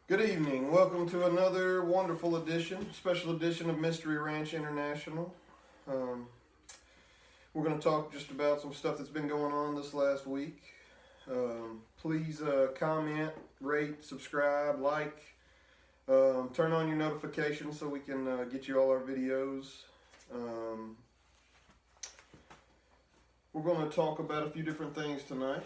Good evening. Welcome to another wonderful edition, special edition of Mystery Ranch International. We're going to talk just about some stuff that's been going on this last week. Please comment, rate, subscribe, like, turn on your notifications so we can get you all our videos. We're going to talk about a few different things tonight.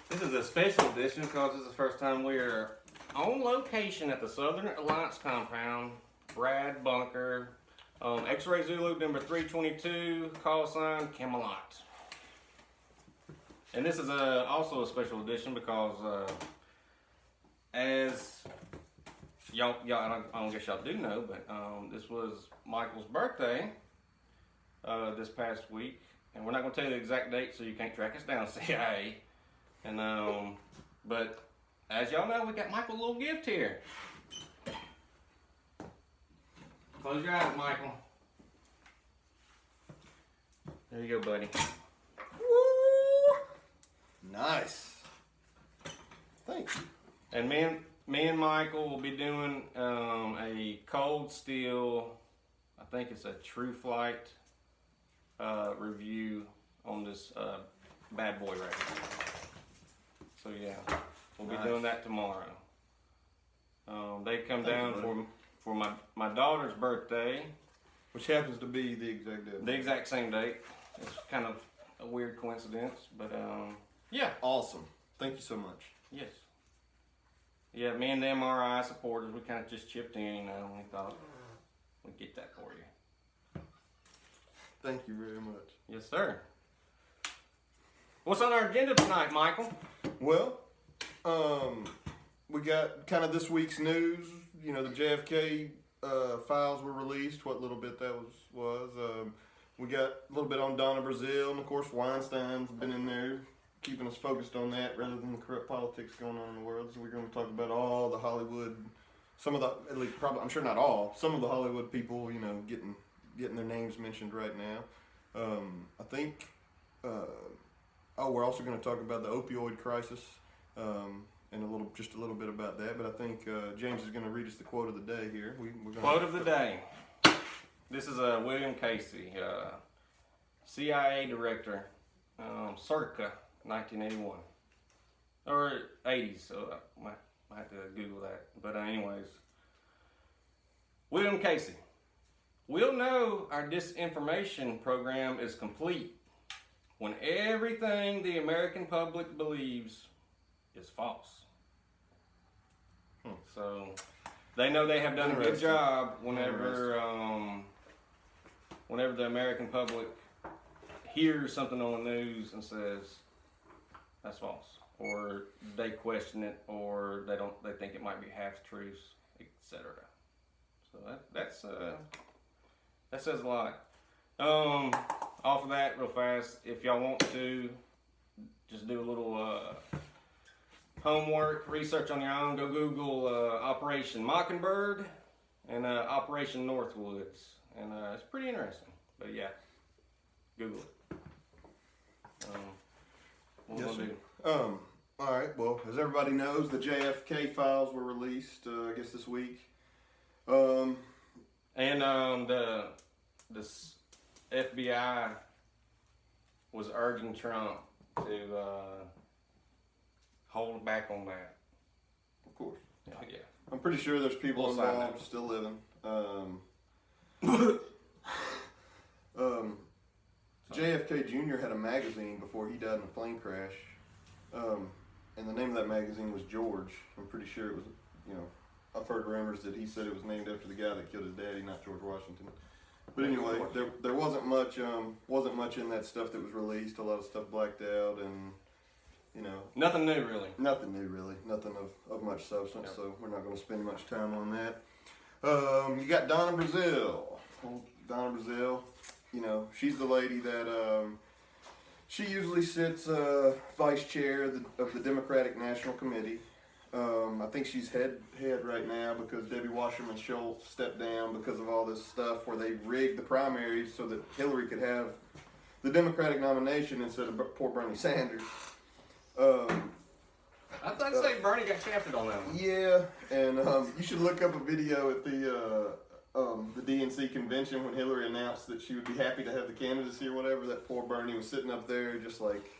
This is a special edition because this is the first time we're on location at the Southern Alliance compound, Brad Bunker, X-Ray Zulu number 322, call sign Camelot. And this is also a special edition because as y'all, I don't guess y'all do know, but this was Michael's birthday this past week, and we're not going to tell you the exact date so you can't track us down, CIA. And but as y'all know, we got Michael a little gift here. Close your eyes, Michael. There you go, buddy. Woo! Nice. Thank you. And me and Michael will be doing a cold steel, I think it's a True Flight review on this bad boy right here. So yeah, we'll be doing that tomorrow. They come down for my daughter's birthday, Which happens to be the exact date. the exact same date. It's kind of a weird coincidence, but yeah. Awesome. Thank you so much. Yes. Yeah, me and the MRI supporters, we kind of just chipped in, and we thought we'd get that for you. Thank you very much. Yes, sir. What's on our agenda tonight, Michael? Well, we got kind of this week's news. You know, the JFK files were released, what little bit that was. We got a little bit on Donna Brazile, and of course Weinstein's been in there, keeping us focused on that rather than the corrupt politics going on in the world. So we're going to talk about all the Hollywood, some of the, at least probably, I'm sure not all, some of the Hollywood people, you know, getting their names mentioned right now. I think, we're also going to talk about the opioid crisis, and just a little bit about that. But I think James is going to read us the quote of the day here. Quote of the day. This is William Casey, CIA director, circa 1981 or 80s. So I might have to Google that. But anyways, William Casey. We'll know our disinformation program is complete when everything the American public believes is false. So they know they have done a good job whenever the American public hears something on the news and says that's false, or they question it, or they think it might be half truths, etc. So that says a lot. Off of that, real fast, if y'all want to just do a little homework, research on your own, go Google Operation Mockingbird and Operation Northwoods, and it's pretty interesting. But yeah, Google it. What Yes, we'll sir. do? All right. Well, as everybody knows, the JFK files were released, I guess, this week. And the FBI was urging Trump to hold back on that. Of course. Yeah. I'm pretty sure there's people We'll sign involved that. still living. JFK Jr. had a magazine before he died in a plane crash. And the name of that magazine was George. I'm pretty sure it was, you know, I've heard rumors that he said it was named after the guy that killed his daddy, not George Washington. But anyway, there wasn't much in that stuff that was released. A lot of stuff blacked out, and you know, nothing new really. Nothing new really. Nothing of much substance. Yep. So we're not going to spend much time on that. You got Donna Brazile. Donna Brazile, you know, she's the lady that she usually sits vice chair of the Democratic National Committee. I think she's head right now because Debbie Wasserman Schultz stepped down because of all this stuff where they rigged the primaries so that Hillary could have the Democratic nomination instead of poor Bernie Sanders. I'd say Bernie got shafted on that one. Yeah, and you should look up a video at the DNC convention when Hillary announced that she would be happy to have the candidacy or whatever. That poor Bernie was sitting up there just like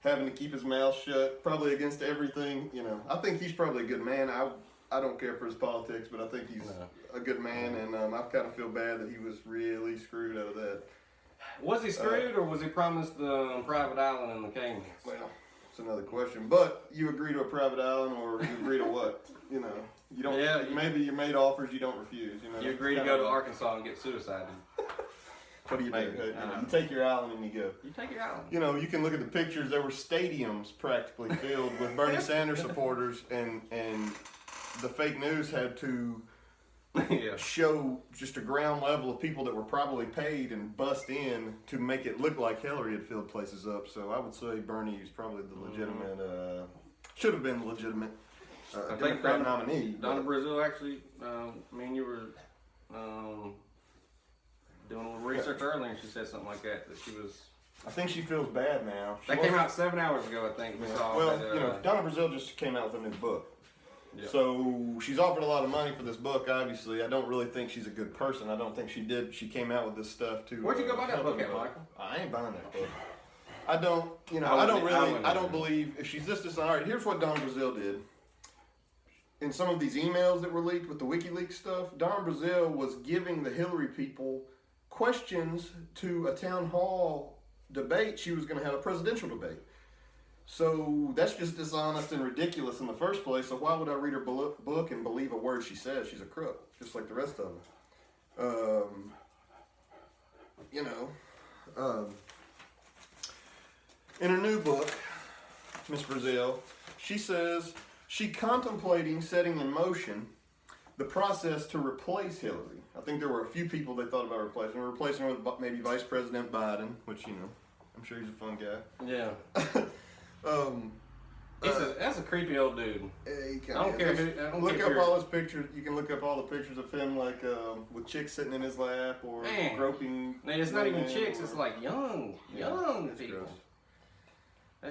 having to keep his mouth shut, probably against everything. You know, I think he's probably a good man. I don't care for his politics, but I think he's a good man, and I kind of feel bad that he was really screwed out of that. Was he screwed, or was he promised the private island in the Caymans? Well, that's another question. But you agree to a private island, or you agree to what? You know, you don't. Yeah, maybe you made offers you don't refuse. You know, you agree to go to Arkansas and get suicided. What do you do? You take your island and you go. You take your island. You know, you can look at the pictures. There were stadiums practically filled with Bernie Sanders supporters, and the fake news had to show just a ground level of people that were probably paid and bust in to make it look like Hillary had filled places up. So I would say Bernie is probably the legitimate, should have been the legitimate Democrat nominee. Donna Brazile actually, you were doing a little research earlier, and she said something like that she was. I think she feels bad now. That came out 7 hours ago, I think. We saw. Well, you know, Donna Brazile just came out with a new book. Yeah. So she's offered a lot of money for this book. Obviously, I don't really think she's a good person. I don't think she did. She came out with this stuff to. Where'd you go buy that book at, Michael? I ain't buying that book. I don't. You know, I don't believe if she's this dishonest. All right, here's what Donna Brazile did. In some of these emails that were leaked with the WikiLeaks stuff, Donna Brazile was giving the Hillary people questions to a town hall debate. She was going to have a presidential debate. So that's just dishonest and ridiculous in the first place. So why would I read her book and believe a word she says? She's a crook, just like the rest of them. In her new book, Miss Brazile, she says she contemplating setting in motion the process to replace Hillary. I think there were a few people they thought about replacing her with maybe Vice President Biden, which, you know, I'm sure he's a fun guy. Yeah. That's a creepy old dude. I don't care who. Look up all his pictures. You can look up all the pictures of him, like with chicks sitting in his lap or groping. Man, it's not even chicks. It's like young people.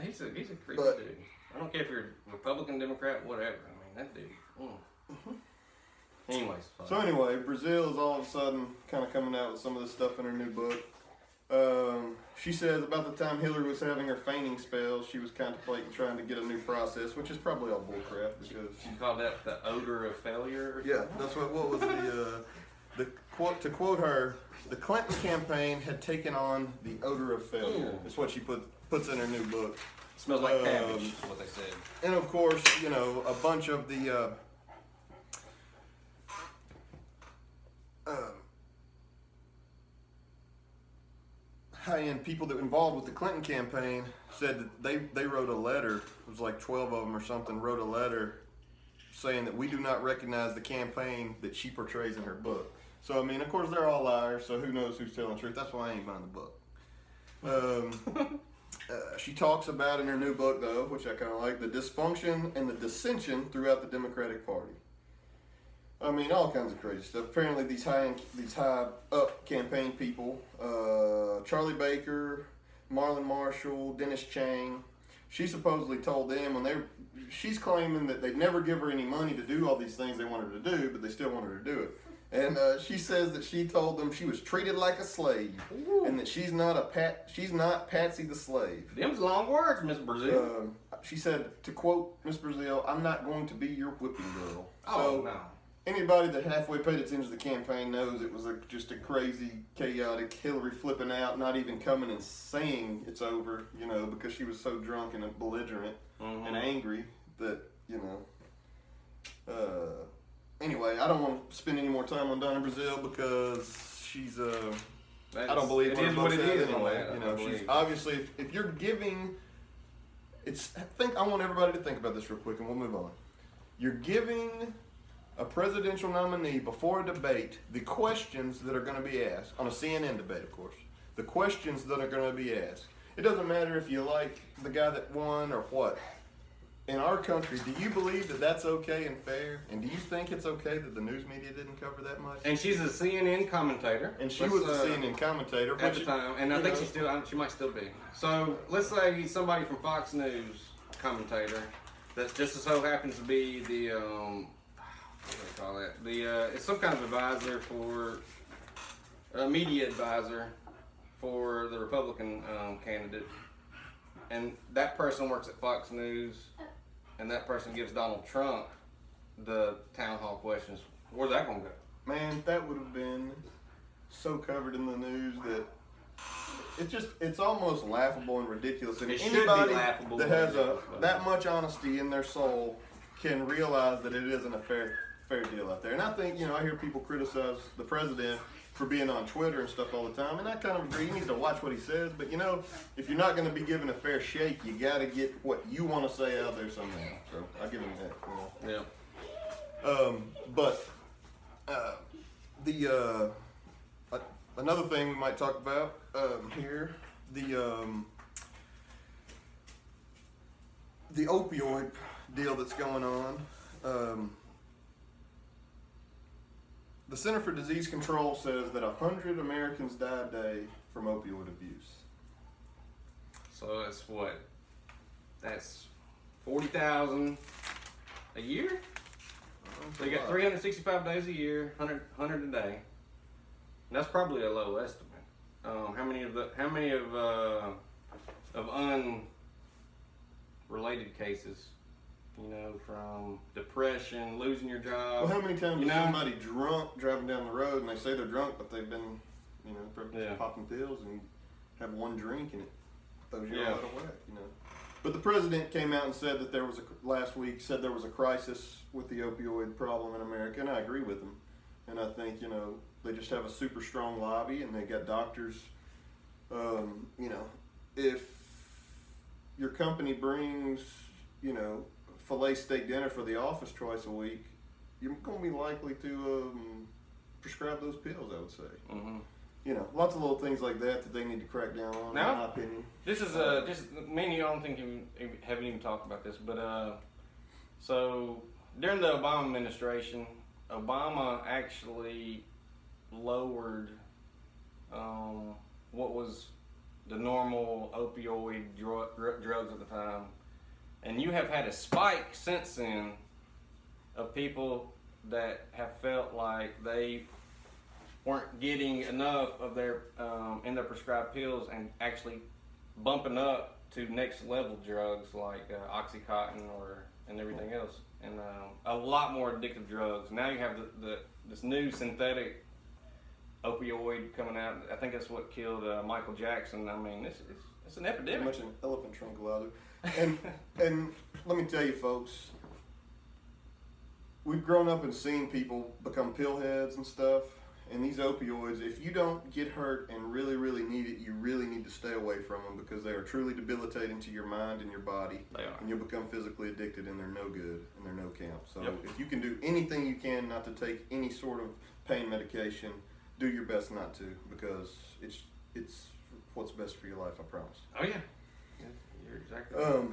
He's a creepy dude. I don't care if you're Republican, Democrat, whatever. I mean, that dude. Anyways. So anyway, Brazile is all of a sudden kind of coming out with some of this stuff in her new book. She says about the time Hillary was having her fainting spells, she was contemplating trying to get a new process, which is probably all bullcrap because she called that the odor of failure. Yeah, that's what was the quote. To quote her, the Clinton campaign had taken on the odor of failure. That's what she puts in her new book. It smells like cabbage. Is what they said. And of course, you know, a bunch of the. High-end people that were involved with the Clinton campaign said that they wrote a letter. It was like 12 of them or something. Wrote a letter saying that we do not recognize the campaign that she portrays in her book. So I mean, of course, they're all liars. So who knows who's telling the truth? That's why I ain't buying the book. She talks about in her new book, though, which I kind of like, the dysfunction and the dissension throughout the Democratic Party. I mean, all kinds of crazy stuff. Apparently, these high up campaign people, Charlie Baker, Marlon Marshall, Dennis Chang, she supposedly told them she's claiming that they'd never give her any money to do all these things they wanted her to do, but they still wanted her to do it. And she says that she told them she was treated like a slave, and that she's not Patsy the slave. Them's long words, Miss Brazile. She said, to quote Miss Brazile, "I'm not going to be your whipping girl." Oh, no. anybody that halfway paid attention to the campaign knows it was just a crazy, chaotic Hillary flipping out, not even coming and saying it's over, you know, because she was so drunk and belligerent and angry that, you know. Anyway, I don't want to spend any more time on Donna Brazile because she's I don't believe it is what it is. Anyway, you know, she's obviously if you're giving, I want everybody to think about this real quick, and we'll move on. You're giving a presidential nominee before a debate the questions that are going to be asked on a CNN debate, of course. The questions that are going to be asked. It doesn't matter if you like the guy that won or what. In our country, do you believe that that's okay and fair? And do you think it's okay that the news media didn't cover that much? And she's a CNN commentator. And she was a CNN commentator at the time, and I think she might still be. So let's say somebody from Fox News commentator that just so happens to be the what do they call that? It's some kind of advisor for a media advisor for the Republican candidate, and that person works at Fox News. And that person gives Donald Trump the town hall questions. Where's that going to go? Man, that would have been so covered in the news that it's almost laughable and ridiculous. And anybody that has that much honesty in their soul can realize that it isn't a fair deal out there. And I think, you know, I hear people criticize the president for being on Twitter and stuff all the time, and I kind of agree. He needs to watch what he says, but you know, if you're not going to be given a fair shake, you got to get what you want to say out there somehow. So I give him that. You know? Yeah. Another thing we might talk about here, the opioid deal that's going on. The Center for Disease Control says that 100 Americans die a day from opioid abuse. So that's what? That's 40,000 a year? So you got 365 days a year, 100 a day. And that's probably a low estimate. How many of unrelated cases? You know, from depression, losing your job. Well, how many times is somebody drunk driving down the road and they say they're drunk, but they've been, you know, popping pills and have one drink and it throws you out of whack, you know. But the president came out and said that last week said there was a crisis with the opioid problem in America, and I agree with him. And I think, you know, they just have a super strong lobby and they got doctors. You know, if your company brings, you know, filet steak dinner for the office twice a week, you're going to be likely to prescribe those pills, I would say. Mm-hmm. You know, lots of little things like that they need to crack down on, now, in my opinion. This is just me and you. I don't think you haven't even talked about this, but so during the Obama administration, Obama actually lowered what was the normal opioid drugs at the time. And you have had a spike since then of people that have felt like they weren't getting enough of their in their prescribed pills and actually bumping up to next level drugs like OxyContin and everything else, and a lot more addictive drugs. Now you have this new synthetic opioid coming out. I think that's what killed Michael Jackson. I mean, it's an epidemic. Much an elephant tranquilizer. And let me tell you, folks, we've grown up and seen people become pill heads and stuff. And these opioids, if you don't get hurt and really, really need it, you really need to stay away from them because they are truly debilitating to your mind and your body. They are. And you'll become physically addicted, and they're no good and they're no count. So if you can do anything you can not to take any sort of pain medication, do your best not to, because it's what's best for your life, I promise. Oh yeah. You're exactly right.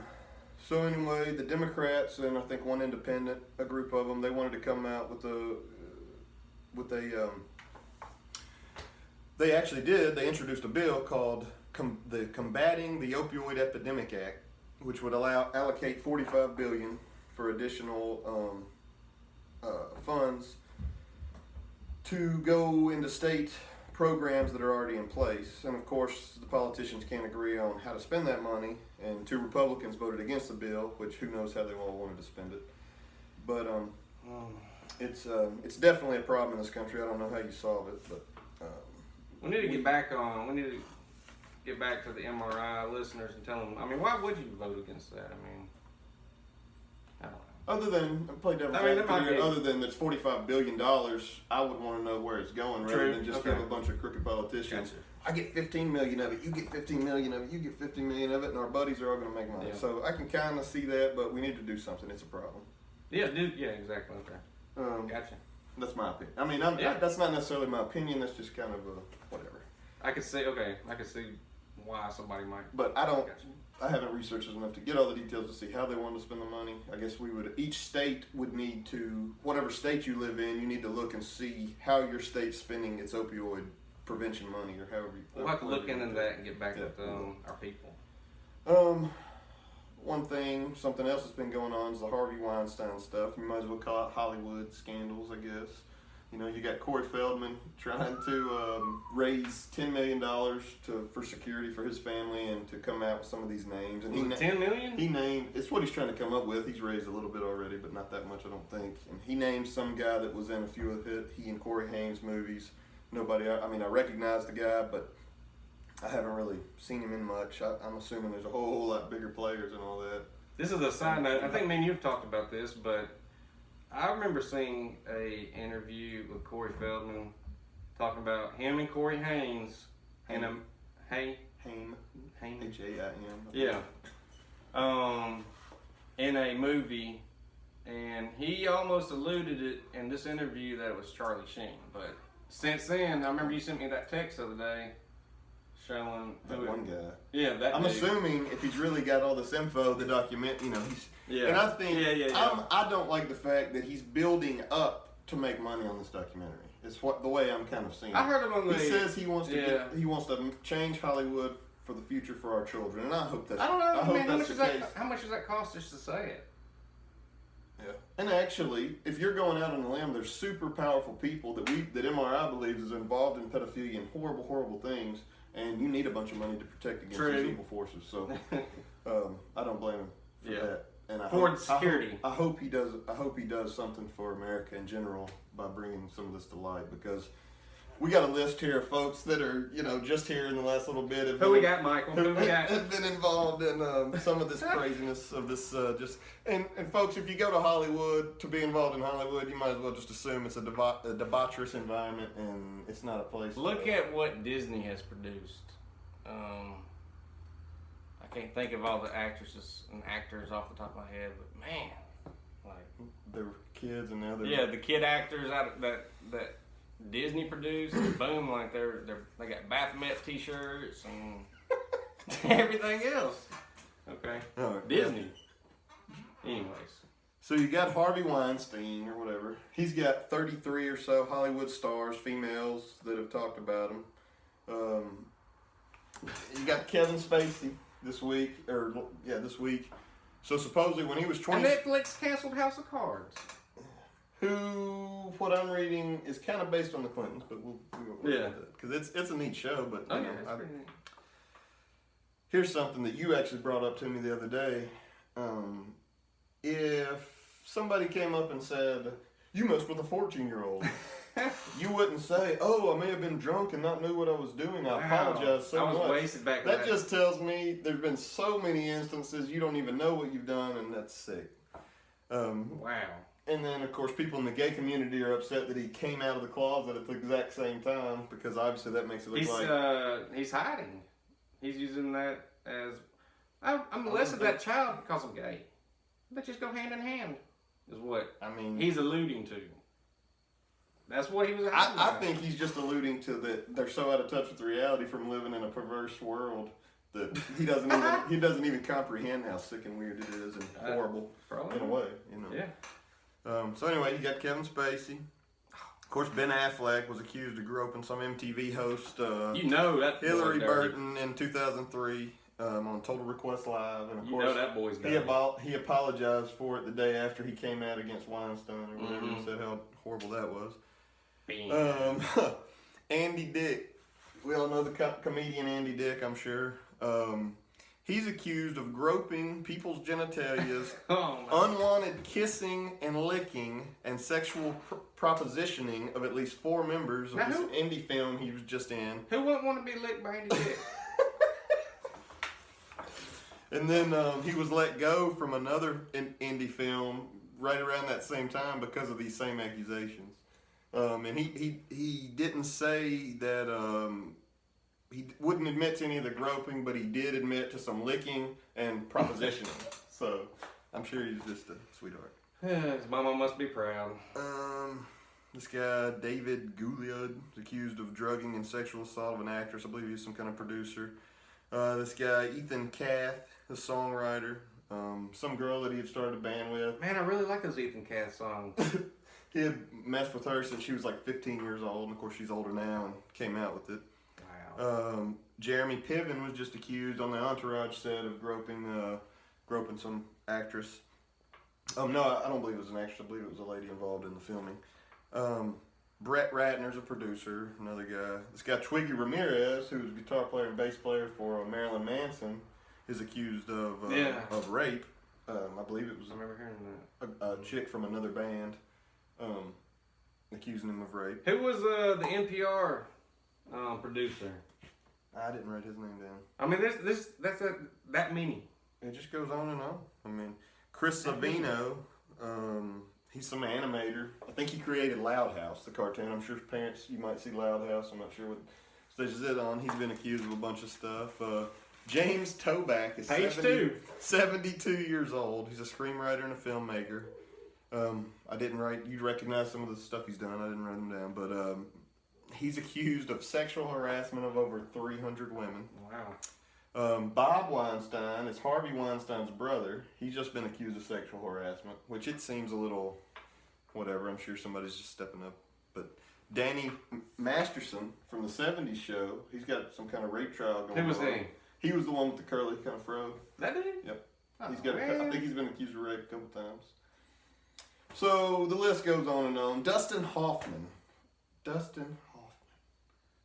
So anyway, the Democrats and I think one independent, a group of them, they wanted to come out they actually did. They introduced a bill called the Combating the Opioid Epidemic Act, which would allocate $45 billion for additional funds to go into state programs that are already in place. And of course, the politicians can't agree on how to spend that money, and 2 Republicans voted against the bill, which who knows how they all wanted to spend it. But It's definitely a problem in this country. I don't know how you solve it, but we need to get back on. We need to get back to the MRI listeners and tell them. I mean, why would you vote against that? I mean, I don't know. other than play devil's advocate, other than it's $45 billion, I would want to know where it's going rather than just give a bunch of crooked politicians. Gotcha. I get 15 million of it. You get 15 million of it. You get 15 million of it, and our buddies are all going to make money. Yeah. So I can kind of see that, but we need to do something. It's a problem. Yeah, exactly. Okay. Gotcha. That's my opinion. I mean, that's not necessarily my opinion. That's just kind of whatever. I could see why somebody might. But I don't. Gotcha. I haven't researched enough to get all the details to see how they want to spend the money. I guess each state would need to, whatever state you live in, you need to look and see how your state's spending its opioid prevention money or however you. We'll have to look into that and get back with our people. Something else that's been going on is the Harvey Weinstein stuff. You might as well call it Hollywood scandals, I guess. You know, you got Corey Feldman trying to raise $10 million for security for his family and to come out with some of these names. And $10 million? He named, it's what he's trying to come up with. He's raised a little bit already, but not that much, I don't think. And he named some guy that was in a few of he and Corey Haim's movies. I recognize the guy, but I haven't really seen him in much. I'm assuming there's a whole lot bigger players and all that. This is a side note. I think me and you've talked about this, but I remember seeing a interview with Corey Feldman talking about him and Corey Haim's and Haim. H-A-I-M. Yeah. In a movie, and he almost alluded it in this interview that it was Charlie Sheen. But since then, I remember you sent me that text the other day showing that one guy. Yeah, that. I'm assuming if he's really got all this info, the document, he's. Yeah. And I think I don't like the fact that he's building up to make money on this documentary. It's the way I'm kind of seeing it. I heard him on the. He says he wants to change Hollywood for the future for our children, and I hope that's. I don't know. I hope that's the case. How much does that cost us to say it? Yeah. And actually, if you're going out on a limb, there's super powerful people that MRI believes is involved in pedophilia and horrible, horrible things, and you need a bunch of money to protect against these evil forces. So, I don't blame him for that. And security. I hope he does. I hope he does something for America in general by bringing some of this to light, because we got a list here of folks that are, just here in the last little bit. Who we got, Michael? Who we got? Have been involved in some of this craziness of this and folks, if you go to Hollywood to be involved in Hollywood, you might as well just assume it's a debaucherous environment and it's not a place. Look at what Disney has produced. I can't think of all the actresses and actors off the top of my head, but man, like they were kids and now they're the kid actors that Disney produced. Boom, like they got Baphomet T-shirts and everything else. Okay, Disney. Anyways, so you got Harvey Weinstein or whatever. He's got 33 or so Hollywood stars, females that have talked about him. You got Kevin Spacey. This week. So supposedly when he was 20... And Netflix canceled House of Cards. What I'm reading is kind of based on the Clintons, but we won't worry about that. Because it's a neat show, but... it's pretty neat. Here's something that you actually brought up to me the other day. If somebody came up and said, you messed with a 14-year-old... You wouldn't say, I may have been drunk and not knew what I was doing. I apologize so much. I was wasted back then. That just tells me there's been so many instances you don't even know what you've done, and that's sick. Wow. And then, of course, people in the gay community are upset that he came out of the closet at the exact same time, because obviously that makes it look he's hiding. He's using that as, I molested that child because I'm gay. They just go hand in hand, is what he's alluding to. That's what he was. I think he's just alluding to that they're so out of touch with reality from living in a perverse world that he doesn't even comprehend how sick and weird it is and horrible in a way. Yeah. So anyway, you got Kevin Spacey. Of course, Ben Affleck was accused of groping some MTV host. That Hillary Burton in 2003 on Total Request Live, and of course that boy's he apologized for it the day after he came out against Weinstein or whatever and said how horrible that was. Andy Dick. We all know the comedian Andy Dick, I'm sure. He's accused of groping people's genitalias, Oh, no. unwanted kissing and licking, and sexual propositioning of at least 4 members of Now this who- indie film he was just in. Who wouldn't want to be licked by Andy Dick? And then he was let go from another indie film right around that same time because of these same accusations. And he didn't say that he wouldn't admit to any of the groping, but he did admit to some licking and propositioning. So I'm sure he's just a sweetheart. His mama must be proud. This guy, David Gouliad, is accused of drugging and sexual assault of an actress. I believe he's some kind of producer. This guy, Ethan Cath, a songwriter. Some girl that he had started a band with. Man, I really like those Ethan Cath songs. He had messed with her since she was like 15 years old, and of course she's older now and came out with it. Wow. Jeremy Piven was just accused on the Entourage set of groping some actress. No, I don't believe it was an actress. I believe it was a lady involved in the filming. Brett Ratner's a producer, another guy. This guy Twiggy Ramirez, who's a guitar player and bass player for Marilyn Manson, is accused of rape. I believe it was I remember hearing that. a chick from another band accusing him of rape. Who was the NPR producer? I didn't write his name down. I mean, that's that many. It just goes on and on. I mean, Chris Savino, he's some animator. I think he created Loud House, the cartoon. I'm sure parents, you might see Loud House. I'm not sure what stage is it on. He's been accused of a bunch of stuff. James Toback is 72 years old. He's a screenwriter and a filmmaker. I didn't write, you'd recognize some of the stuff he's done. I didn't write them down, but he's accused of sexual harassment of over 300 women. Wow. Bob Weinstein is Harvey Weinstein's brother. He's just been accused of sexual harassment, which it seems a little whatever. I'm sure somebody's just stepping up. But Danny Masterson from the 70s show, he's got some kind of rape trial going on. Who was he? He was the one with the curly kind of fro. That dude? Yep. Oh, He's got. man. I think he's been accused of rape a couple times. So the list goes on and on. Dustin Hoffman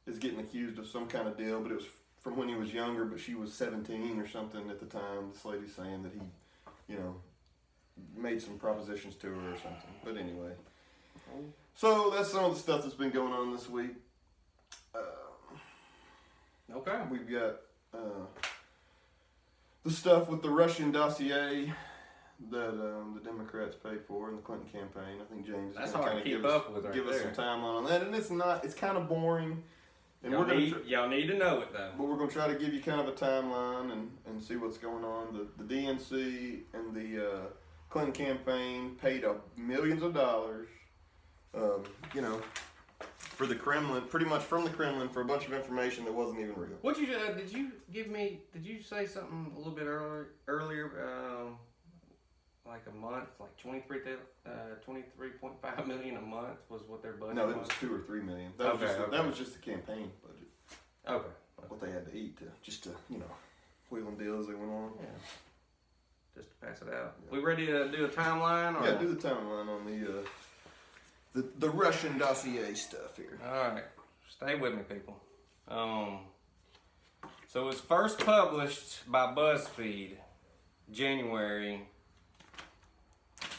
is getting accused of some kind of deal, but it was from when he was younger, but she was 17 or something at the time. This lady's saying that he, made some propositions to her or something. But anyway. So that's some of the stuff that's been going on this week. Okay. We've got the stuff with the Russian dossier that the Democrats paid for in the Clinton campaign. I think James That's is going hard to to keep give up with right us there. some timeline on that. And it's kind of boring. And Y'all need to know it though. but we're going to try to give you kind of a timeline and see what's going on. The DNC and the Clinton campaign paid millions of dollars, for the Kremlin, pretty much from the Kremlin, for a bunch of information that wasn't even real. What did you say something a little bit earlier? Like a month, like 23.5 million a month was what their budget No, was? it was 2 or 3 million. That was just the campaign budget. Okay. What they had to eat to wheeling deals they went on. Yeah. Just to pass it out. We ready to do a timeline? Or? Yeah, do the timeline on the Russian dossier stuff here. All right, stay with me, people. So it was first published by BuzzFeed, January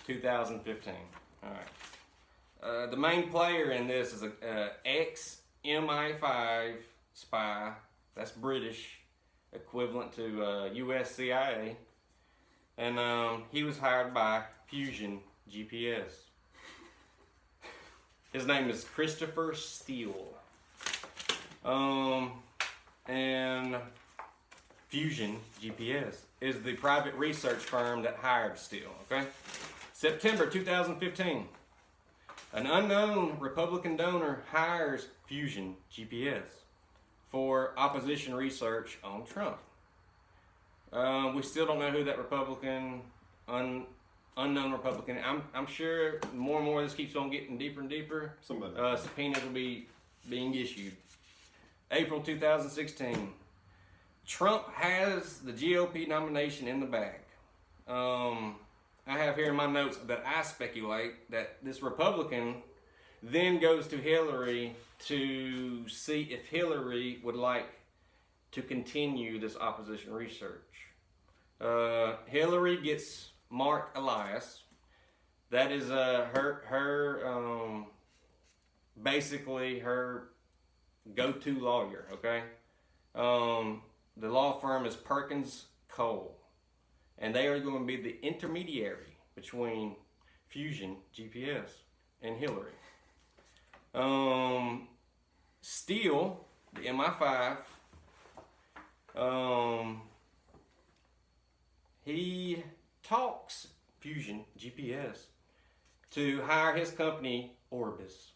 2015. All right. The main player in this is a ex-MI5 spy. That's British, equivalent to US CIA. And he was hired by Fusion GPS. His name is Christopher Steele. And Fusion GPS is the private research firm that hired Steele, okay? September 2015. An unknown Republican donor hires Fusion GPS for opposition research on Trump. We still don't know who that Republican, unknown Republican. I'm sure more and more this keeps on getting deeper and deeper. Subpoenas will be being issued. April 2016. Trump has the GOP nomination in the bag. I have here in my notes that I speculate that this Republican then goes to Hillary to see if Hillary would like to continue this opposition research. Hillary gets Mark Elias. That is basically her go-to lawyer. Okay, the law firm is Perkins Cole, and they are going to be the intermediary between Fusion GPS and Hillary. Steele, the MI5, he talks Fusion GPS to hire his company Orbis.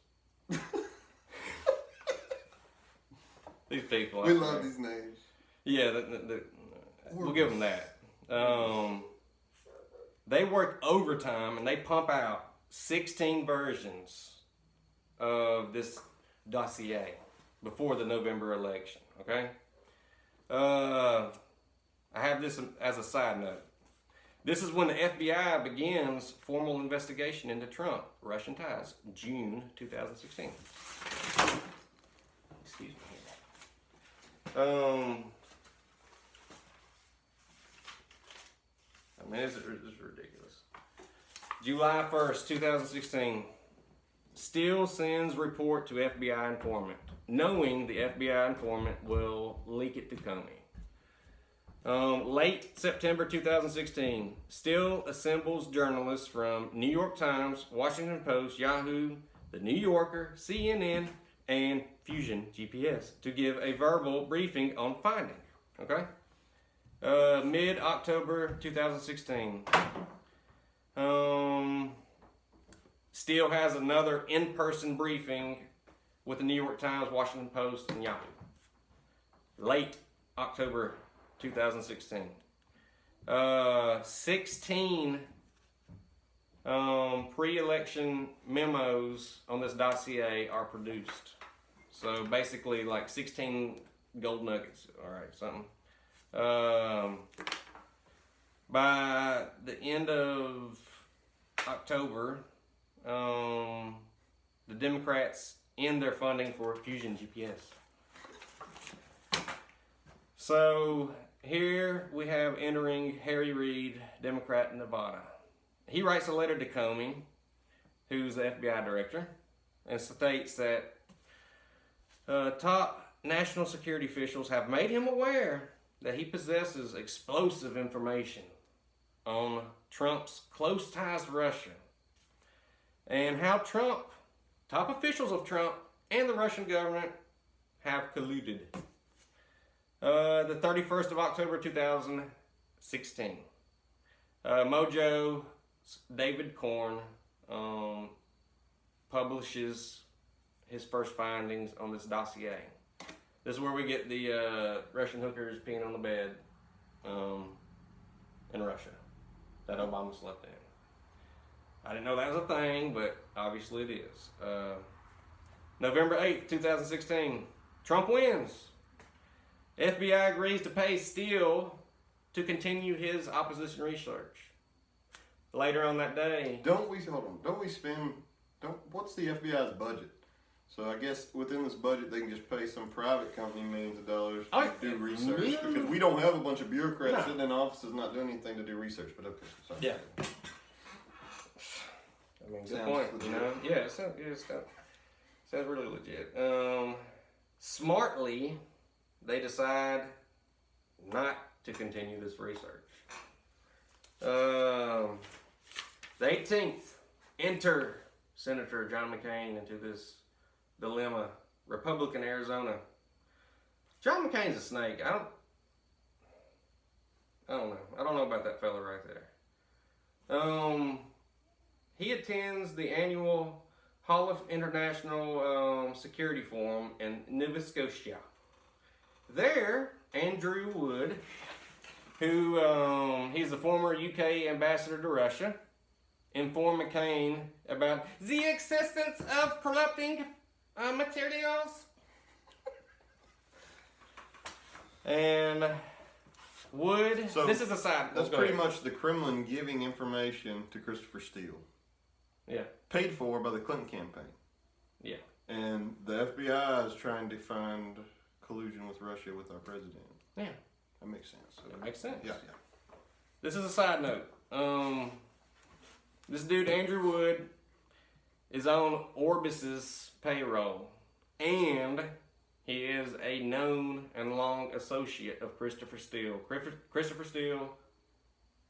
These people. We love these names. Yeah, we'll give them that. They work overtime and they pump out 16 versions of this dossier before the November election. Okay. I have this as a side note. This is when the FBI begins formal investigation into Trump, Russian ties, June 2016. Excuse me. I mean, it's ridiculous. July 1st, 2016. Steele sends report to FBI informant, knowing the FBI informant will leak it to Comey. Late September 2016, Steele assembles journalists from New York Times, Washington Post, Yahoo, The New Yorker, CNN, and Fusion GPS to give a verbal briefing on findings. Okay? Mid-October 2016. Steele has another in-person briefing with the New York Times, Washington Post, and Yahoo. Late October 2016. 16 pre-election memos on this dossier are produced. So basically like 16 gold nuggets, all right, something. By the end of October, the Democrats end their funding for Fusion GPS. So here we have entering Harry Reid, Democrat in Nevada. He writes a letter to Comey, who's the FBI director, and states that top national security officials have made him aware that he possesses explosive information on Trump's close ties to Russia and how top officials of Trump and the Russian government have colluded. The 31st of October 2016, Mojo's David Korn publishes his first findings on this dossier. This is where we get the Russian hookers peeing on the bed in Russia that Obama slept in. I didn't know that was a thing, but obviously it is. November 8th, 2016, Trump wins. FBI agrees to pay Steele to continue his opposition research. Later on that day... What's the FBI's budget? So I guess within this budget, they can just pay some private company millions of dollars to do research. Because we don't have a bunch of bureaucrats sitting in offices not doing anything to do research. But okay, sorry. Yeah. I mean, good point. Legit. You know? Yeah, it sounds really legit. Smartly, they decide not to continue this research. The 18th, enter Senator John McCain into this dilemma. Republican Arizona. John McCain's a snake. I don't know. I don't know about that fella right there. He attends the annual Hall of International Security Forum in Nova Scotia. There, Andrew Wood, who he's the former UK ambassador to Russia, informed McCain about the existence of corrupting materials. And Wood, so this is a side. That's pretty much the Kremlin giving information to Christopher Steele. Yeah. Paid for by the Clinton campaign. Yeah. And the FBI is trying to find collusion with Russia with our president. Yeah. That makes sense. That makes sense. Yeah. this is a side note. This dude, Andrew Wood, is on Orbis's payroll. And he is a known and long associate of Christopher Steele. Christopher Steele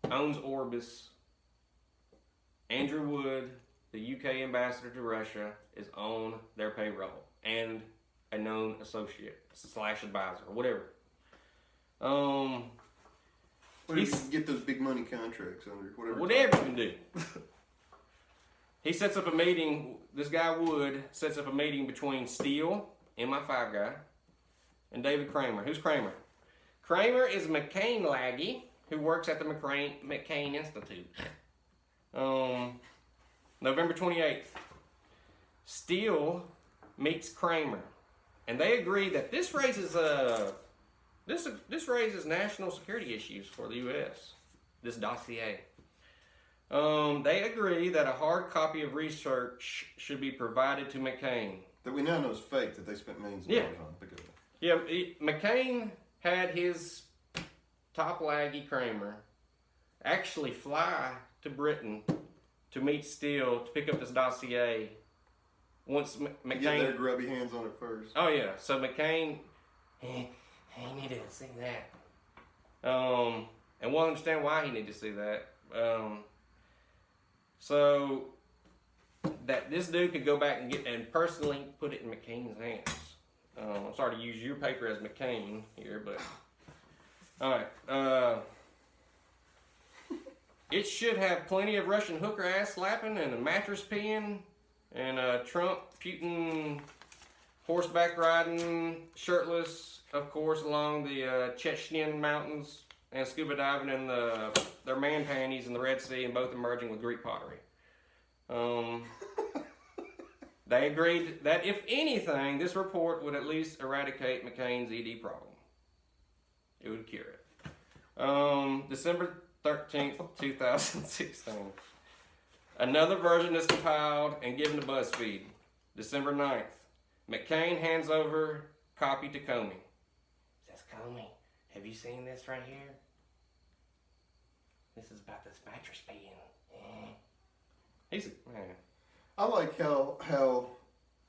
owns Orbis. Andrew Wood, the UK ambassador to Russia, is on their payroll. And a known associate / advisor, or whatever. What if you can get those big money contracts under whatever? Whatever you can do. He sets up a meeting. This guy Wood sets up a meeting between Steele, MI5 guy, and David Kramer. Who's Kramer? Kramer is a McCain laggy who works at the McCain Institute. November 28th. Steele meets Kramer, and they agree that this raises national security issues for the U.S. This dossier. They agree that a hard copy of research should be provided to McCain. That we now know is fake, that they spent millions of dollars on. Because McCain had his top laggy Kramer actually fly to Britain to meet Steele to pick up this dossier. Once McCain get their grubby hands on it first. Oh yeah, so McCain, he needed to see that. And we'll understand why he needed to see that. So that this dude could go back and get and personally put it in McCain's hands. I'm sorry to use your paper as McCain here, but all right. It should have plenty of Russian hooker ass slapping and a mattress peeing and Trump, Putin, horseback riding, shirtless, of course, along the Chechen mountains, and scuba diving in their man panties in the Red Sea, and both emerging with Greek pottery. They agreed that if anything, this report would at least eradicate McCain's ED problem. It would cure it. December 13th, 2016. Another version is compiled and given to BuzzFeed. December 9th. McCain hands over copy to Comey. Says, Comey, have you seen this right here? This is about this mattress peeing. He's a man. I like how all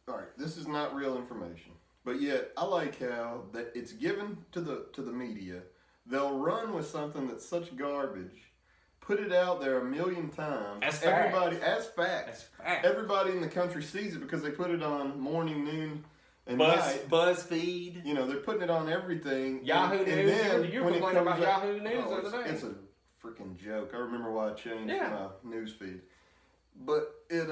right, this is not real information, but yet I like how that it's given to the media. They'll run with something that's such garbage, put it out there a million times. As fact. Everybody in the country sees it because they put it on morning, noon, and night. BuzzFeed. You know, they're putting it on everything. Yahoo and News. then You were when it complaining comes about up- Yahoo News the other day. It's a freaking joke. I remember why I changed my news feed. But it,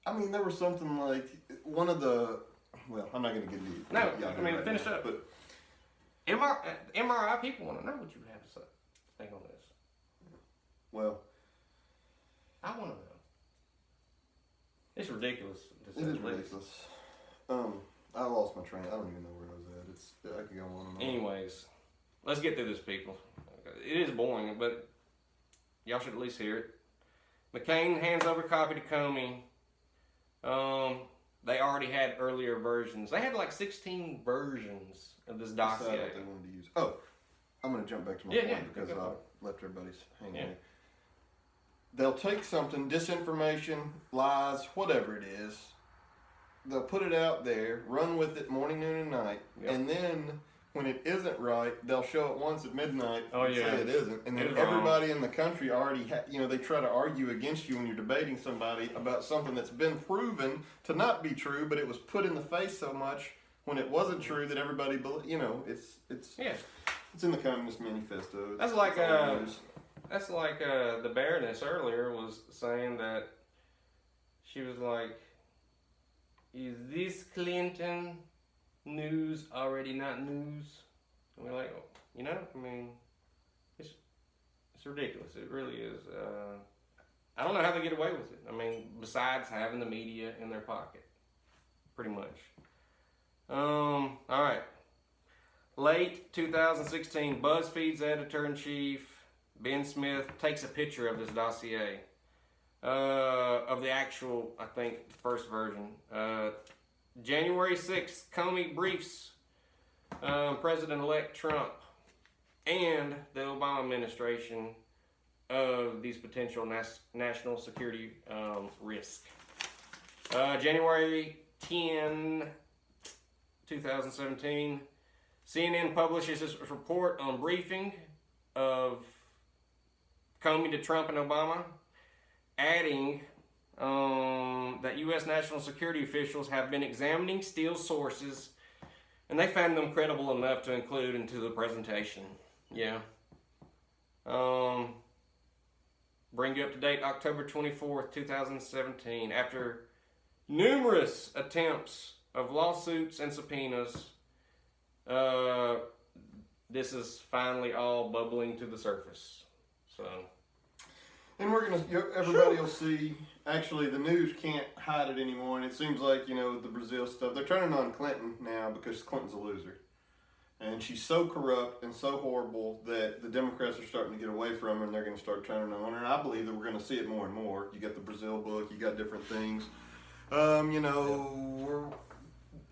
I mean, there was something like one of the, well, I'm not going to get into it. No, Yahoo I mean, right finish now, up. But MRI people want to know what you have to say. Think on this. well, I want to know. It's ridiculous. it is ridiculous. I lost my train. I don't even know where I was at. I could go on and on. Anyways, let's get through this, people. It is boring, but y'all should at least hear it. McCain hands over copy to Comey. They already had earlier versions. They had like 16 versions of this dossier. Decide what they wanted to use. Oh, I'm going to jump back to my point because I left everybody's hanging there. They'll take something, disinformation, lies, whatever it is. They'll put it out there, run with it morning, noon, and night, and then when it isn't right, they'll show it once at midnight and say it isn't. And then everybody in the country already, they try to argue against you when you're debating somebody about something that's been proven to not be true, but it was put in the face so much when it wasn't true that everybody, it's in the Communist Manifesto. That's like the Baroness earlier was saying that she was like, is this Clinton news already not news? And we're like, I mean, it's ridiculous. It really is. I don't know how they get away with it. I mean, besides having the media in their pocket, pretty much. All right. Late 2016, BuzzFeed's editor-in-chief, Ben Smith, takes a picture of this dossier. Of the actual, I think, first version. January 6th, Comey briefs President-elect Trump. and the Obama administration of these potential national security risks. January 10, 2017, CNN publishes its report on briefing of Comey to Trump and Obama, adding that U.S. national security officials have been examining Steele's sources, and they found them credible enough to include into the presentation. Yeah. Bring you up to date, October 24th, 2017. After numerous attempts of lawsuits and subpoenas, this is finally all bubbling to the surface. So, and everybody will see. Actually, the news can't hide it anymore, and it seems like, the Brazil stuff, they're turning on Clinton now because Clinton's a loser. And she's so corrupt and so horrible that the Democrats are starting to get away from her, and they're going to start turning on her. And I believe that we're going to see it more and more. You got the Brazil book, you got different things. Don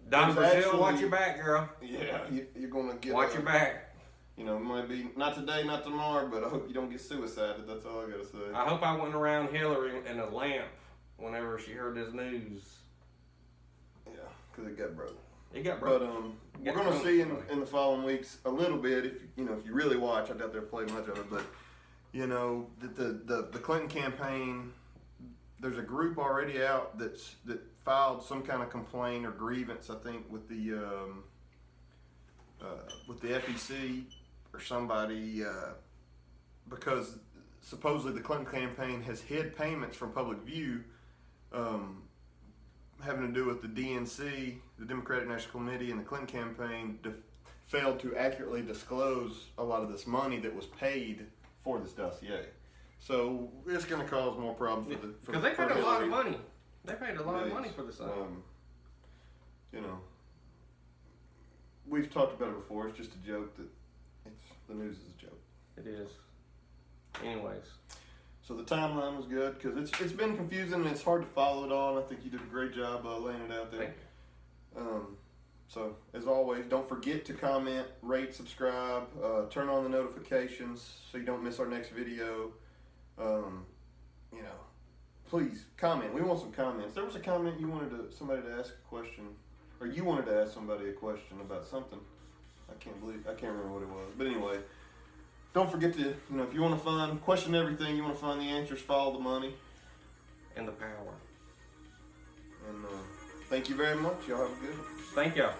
Brazil, watch your back, girl. Yeah, you're going to get... Watch your back. It might be not today, not tomorrow, but I hope you don't get suicided. That's all I got to say. I hope I went around Hillary in a lamp whenever she heard this news. Yeah, because it got broke. It got broke. But we're going to see in the following weeks a little bit. If you really watch, I doubt they'll play much of it. But the Clinton campaign, there's a group already out that filed some kind of complaint or grievance, I think, with the FEC or somebody, because supposedly the Clinton campaign has hid payments from public view, having to do with the DNC, the Democratic National Committee, and the Clinton campaign failed to accurately disclose a lot of this money that was paid for this dossier. So it's going to cause more problems because they paid a lot of money. They paid a lot of money for this thing. We've talked about it before. It's just a joke that the news is a joke. It is. Anyways. So the timeline was good because it's been confusing and it's hard to follow it all. And I think you did a great job laying it out there. Thank you. So as always, don't forget to comment, rate, subscribe, turn on the notifications so you don't miss our next video. Please comment. We want some comments. There was a comment you wanted somebody to ask a question, or you wanted to ask somebody a question about something. I can't remember what it was. But anyway, don't forget to, if you want to question everything, you want to find the answers, follow the money. And the power. And thank you very much. Y'all have a good one. Thank y'all.